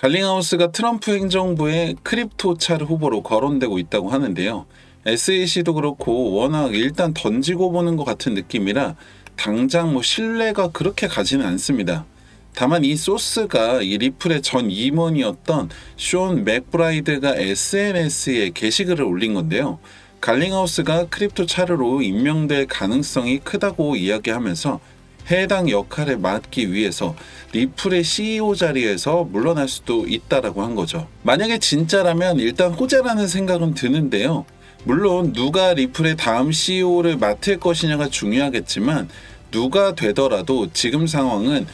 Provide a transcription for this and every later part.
갈링하우스가 트럼프 행정부의 크립토 차르 후보로 거론되고 있다고 하는데요. SEC도 그렇고 워낙 일단 던지고 보는 것 같은 느낌이라 당장 신뢰가 그렇게 가지는 않습니다. 다만 이 소스가 이 리플의 전 임원이었던 숀 맥브라이드가 SNS에 게시글을 올린 건데요. 갈링하우스가 크립토 차르로 임명될 가능성이 크다고 이야기하면서 해당 역할을 맡기 위해서 리플의 CEO 자리에서 물러날 수도 있다라고 한 거죠. 만약에 진짜라면 일단 호재라는 생각은 드는데요. 물론 누가 리플의 다음 CEO를 맡을 것이냐가 중요하겠지만 누가 되더라도 지금 상황은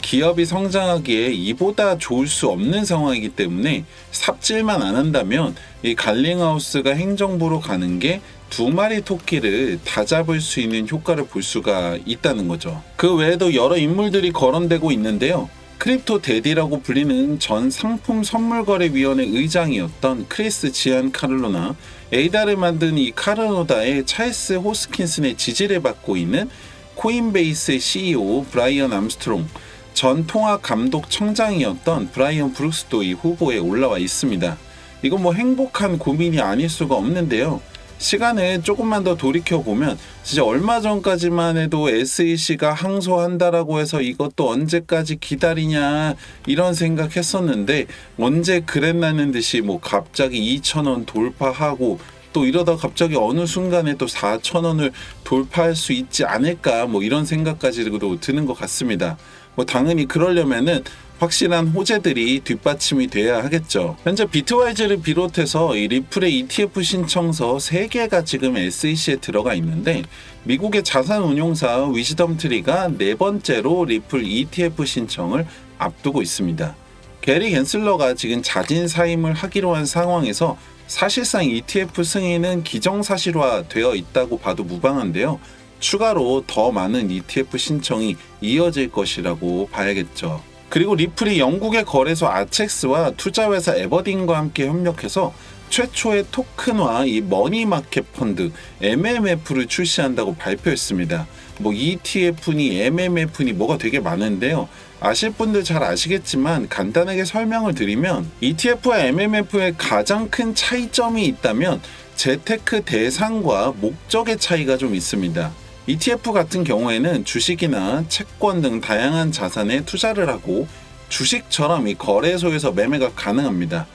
기업이 성장하기에 이보다 좋을 수 없는 상황이기 때문에 삽질만 안 한다면 이 갈링하우스가 행정부로 가는 게 두 마리 토끼를 다 잡을 수 있는 효과를 볼 수가 있다는 거죠. 그 외에도 여러 인물들이 거론되고 있는데요. 크립토 데디라고 불리는 전 상품 선물거래위원회 의장이었던 크리스 지안 카를로나, 에이다를 만든 이 카르노다의 찰스 호스킨슨의 지지를 받고 있는 코인베이스의 CEO 브라이언 암스트롱, 전 통화감독청장이었던 브라이언 브룩스도 이 후보에 올라와 있습니다. 이건 행복한 고민이 아닐 수가 없는데요. 시간을 조금만 더 돌이켜보면 진짜 얼마 전까지만 해도 SEC가 항소한다라고 해서 이것도 언제까지 기다리냐 이런 생각했었는데 언제 그랬나는 듯이 갑자기 2,000원 돌파하고 또 이러다 갑자기 어느 순간에 또 4,000원을 돌파할 수 있지 않을까 이런 생각까지도 드는 것 같습니다. 당연히 그러려면은 확실한 호재들이 뒷받침이 돼야 하겠죠. 현재 비트와이즈를 비롯해서 이 리플의 ETF 신청서 3개가 지금 SEC에 들어가 있는데 미국의 자산운용사 위즈덤트리가 4번째로 리플 ETF 신청을 앞두고 있습니다. 게리 갠슬러가 지금 자진 사임을 하기로 한 상황에서 사실상 ETF 승인은 기정사실화되어 있다고 봐도 무방한데요. 추가로 더 많은 ETF 신청이 이어질 것이라고 봐야겠죠. 그리고 리플이 영국의 거래소 아첵스와 투자회사 에버딘과 함께 협력해서 최초의 토큰화 이 머니마켓 펀드 MMF를 출시한다고 발표했습니다. ETF니 MMF니 뭐가 되게 많은데요. 아실 분들 잘 아시겠지만 간단하게 설명을 드리면 ETF와 MMF의 가장 큰 차이점이 있다면 재테크 대상과 목적의 차이가 좀 있습니다. ETF 같은 경우에는 주식이나 채권 등 다양한 자산에 투자를 하고 주식처럼 이 거래소에서 매매가 가능합니다.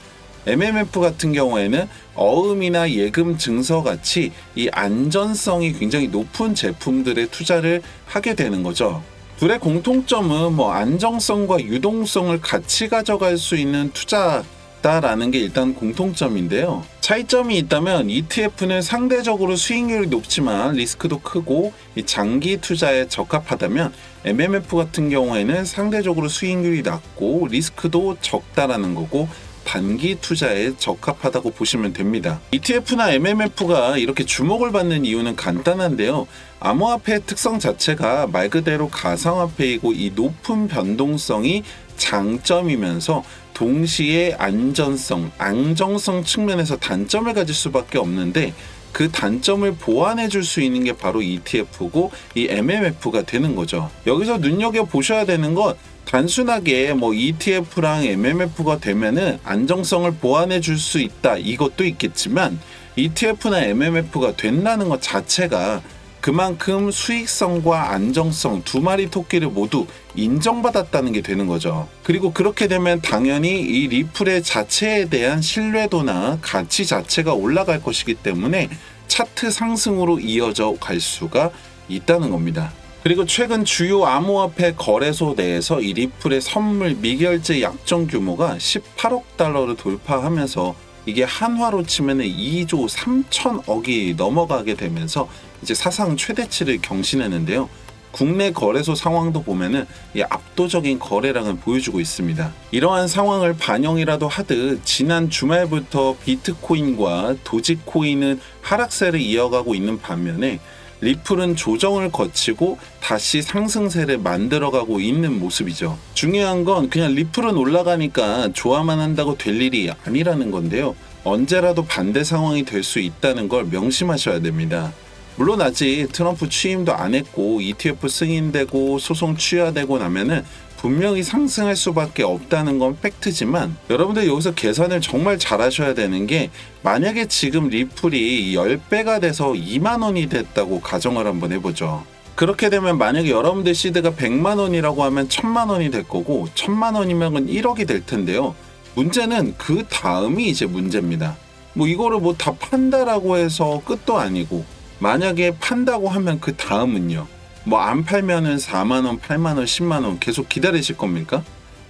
MMF 같은 경우에는 어음이나 예금 증서 같이 이 안전성이 굉장히 높은 제품들에 투자를 하게 되는 거죠. 둘의 공통점은 안정성과 유동성을 같이 가져갈 수 있는 투자다라는 게 일단 공통점인데요. 차이점이 있다면 ETF는 상대적으로 수익률이 높지만 리스크도 크고 장기 투자에 적합하다면 MMF 같은 경우에는 상대적으로 수익률이 낮고 리스크도 적다라는 거고 단기 투자에 적합하다고 보시면 됩니다. ETF나 MMF가 이렇게 주목을 받는 이유는 간단한데요. 암호화폐의 특성 자체가 말 그대로 가상화폐이고 이 높은 변동성이 장점이면서 동시에 안전성, 안정성 측면에서 단점을 가질 수밖에 없는데 그 단점을 보완해 줄 수 있는 게 바로 ETF고 이 MMF가 되는 거죠. 여기서 눈여겨보셔야 되는 건 단순하게 ETF랑 MMF가 되면은 안정성을 보완해 줄 수 있다 이것도 있겠지만 ETF나 MMF가 된다는 것 자체가 그만큼 수익성과 안정성 두 마리 토끼를 모두 인정받았다는 게 되는 거죠. 그리고 그렇게 되면 당연히 이 리플의 자체에 대한 신뢰도나 가치 자체가 올라갈 것이기 때문에 차트 상승으로 이어져 갈 수가 있다는 겁니다. 그리고 최근 주요 암호화폐 거래소 내에서 이 리플의 선물 미결제 약정 규모가 18억 달러를 돌파하면서 이게 한화로 치면 2조 3천억이 넘어가게 되면서 이제 사상 최대치를 경신했는데요. 국내 거래소 상황도 보면은 압도적인 거래량을 보여주고 있습니다. 이러한 상황을 반영이라도 하듯 지난 주말부터 비트코인과 도지코인은 하락세를 이어가고 있는 반면에 리플은 조정을 거치고 다시 상승세를 만들어가고 있는 모습이죠. 중요한 건 그냥 리플은 올라가니까 좋아만 한다고 될 일이 아니라는 건데요. 언제라도 반대 상황이 될 수 있다는 걸 명심하셔야 됩니다. 물론 아직 트럼프 취임도 안 했고 ETF 승인되고 소송 취하되고 나면은 분명히 상승할 수밖에 없다는 건 팩트지만 여러분들 여기서 계산을 정말 잘 하셔야 되는 게 만약에 지금 리플이 10배가 돼서 2만 원이 됐다고 가정을 한번 해보죠. 그렇게 되면 만약에 여러분들 시드가 100만 원이라고 하면 1000만 원이 될 거고 1000만 원이면 1억이 될 텐데요. 문제는 그 다음이 이제 문제입니다. 뭐 이거를 뭐 다 판다라고 해서 끝도 아니고 만약에 판다고 하면 그 다음은요. 뭐 안 팔면은 4만 원, 8만 원, 10만 원 계속 기다리실 겁니까?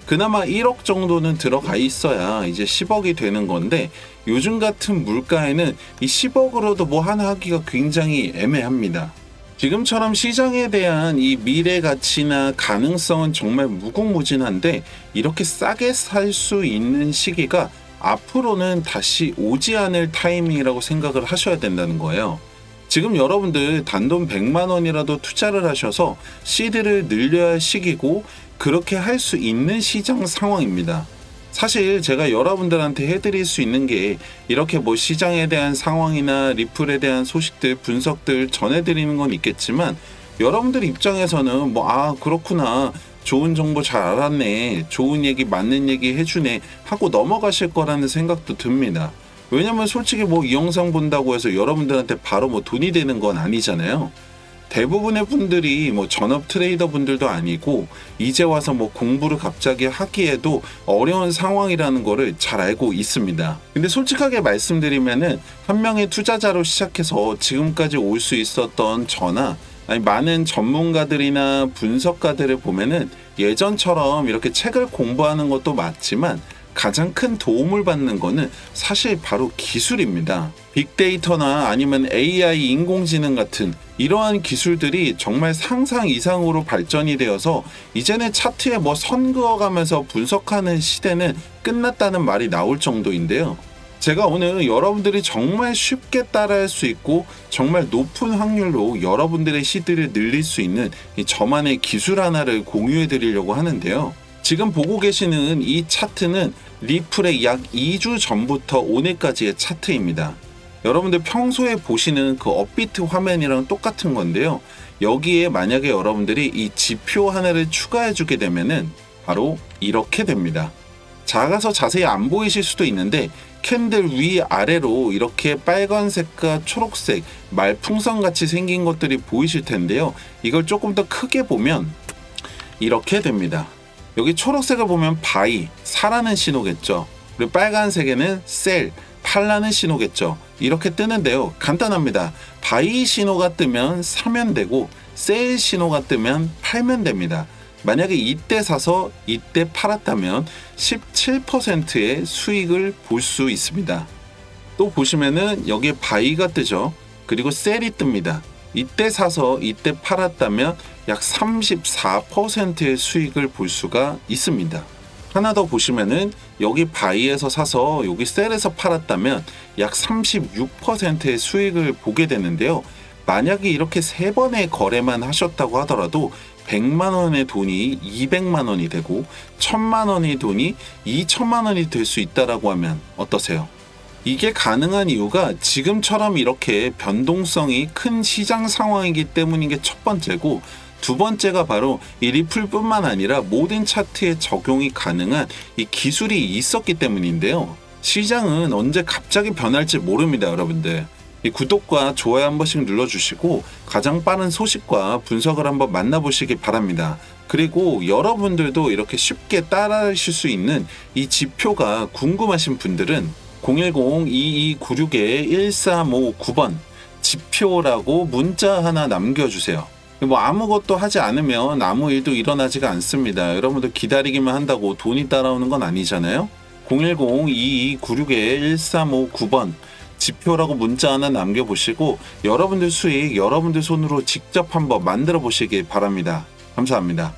그나마 1억 정도는 들어가 있어야 이제 10억이 되는 건데 요즘 같은 물가에는 이 10억으로도 뭐 하나 하기가 굉장히 애매합니다. 지금처럼 시장에 대한 이 미래 가치나 가능성은 정말 무궁무진한데 이렇게 싸게 살 수 있는 시기가 앞으로는 다시 오지 않을 타이밍이라고 생각을 하셔야 된다는 거예요. 지금 여러분들 단돈 100만 원이라도 투자를 하셔서 시드를 늘려야 할 시기고 그렇게 할 수 있는 시장 상황입니다. 사실 제가 여러분들한테 해드릴 수 있는 게 이렇게 뭐 시장에 대한 상황이나 리플에 대한 소식들, 분석들 전해드리는 건 있겠지만 여러분들 입장에서는 뭐 아 그렇구나 좋은 정보 잘 알았네 좋은 얘기 맞는 얘기 해주네 하고 넘어가실 거라는 생각도 듭니다. 왜냐면 솔직히 뭐 이 영상 본다고 해서 여러분들한테 바로 뭐 돈이 되는 건 아니잖아요. 대부분의 분들이 뭐 전업 트레이더 분들도 아니고 이제 와서 뭐 공부를 갑자기 하기에도 어려운 상황이라는 거를 잘 알고 있습니다. 근데 솔직하게 말씀드리면은 한 명의 투자자로 시작해서 지금까지 올 수 있었던 저나 아니 많은 전문가들이나 분석가들을 보면은 예전처럼 이렇게 책을 공부하는 것도 맞지만 가장 큰 도움을 받는 거는 사실 바로 기술입니다. 빅데이터나 아니면 AI 인공지능 같은 이러한 기술들이 정말 상상 이상으로 발전이 되어서 이제는 차트에 뭐 선 그어가면서 분석하는 시대는 끝났다는 말이 나올 정도인데요. 제가 오늘 여러분들이 정말 쉽게 따라할 수 있고 정말 높은 확률로 여러분들의 시드를 늘릴 수 있는 이 저만의 기술 하나를 공유해 드리려고 하는데요. 지금 보고 계시는 이 차트는 리플의 약 2주 전부터 오늘까지의 차트입니다. 여러분들 평소에 보시는 그 업비트 화면이랑 똑같은 건데요. 여기에 만약에 여러분들이 이 지표 하나를 추가해 주게 되면은 바로 이렇게 됩니다. 작아서 자세히 안 보이실 수도 있는데 캔들 위아래로 이렇게 빨간색과 초록색 말풍선 같이 생긴 것들이 보이실 텐데요. 이걸 조금 더 크게 보면 이렇게 됩니다. 여기 초록색을 보면 바이, 사라는 신호겠죠. 그리고 빨간색에는 셀, 팔라는 신호겠죠. 이렇게 뜨는데요. 간단합니다. 바이 신호가 뜨면 사면 되고 셀 신호가 뜨면 팔면 됩니다. 만약에 이때 사서 이때 팔았다면 17%의 수익을 볼 수 있습니다. 또 보시면은 여기에 바이가 뜨죠. 그리고 셀이 뜹니다. 이때 사서 이때 팔았다면 약 34%의 수익을 볼 수가 있습니다. 하나 더 보시면은 여기 바이에서 사서 여기 셀에서 팔았다면 약 36%의 수익을 보게 되는데요. 만약에 이렇게 3번의 거래만 하셨다고 하더라도 100만 원의 돈이 200만 원이 되고 1000만 원의 돈이 2000만 원이 될 수 있다라고 하면 어떠세요? 이게 가능한 이유가 지금처럼 이렇게 변동성이 큰 시장 상황이기 때문인 게 첫 번째고 두 번째가 바로 이 리플뿐만 아니라 모든 차트에 적용이 가능한 이 기술이 있었기 때문인데요. 시장은 언제 갑자기 변할지 모릅니다, 여러분들. 이 구독과 좋아요 한 번씩 눌러주시고 가장 빠른 소식과 분석을 한번 만나보시기 바랍니다. 그리고 여러분들도 이렇게 쉽게 따라하실 수 있는 이 지표가 궁금하신 분들은 010-2296-1359번 지표라고 문자 하나 남겨주세요. 뭐 아무것도 하지 않으면 아무 일도 일어나지가 않습니다. 여러분들 기다리기만 한다고 돈이 따라오는 건 아니잖아요. 010-2296-1359번 지표라고 문자 하나 남겨보시고 여러분들 수익 여러분들 손으로 직접 한번 만들어 보시길 바랍니다. 감사합니다.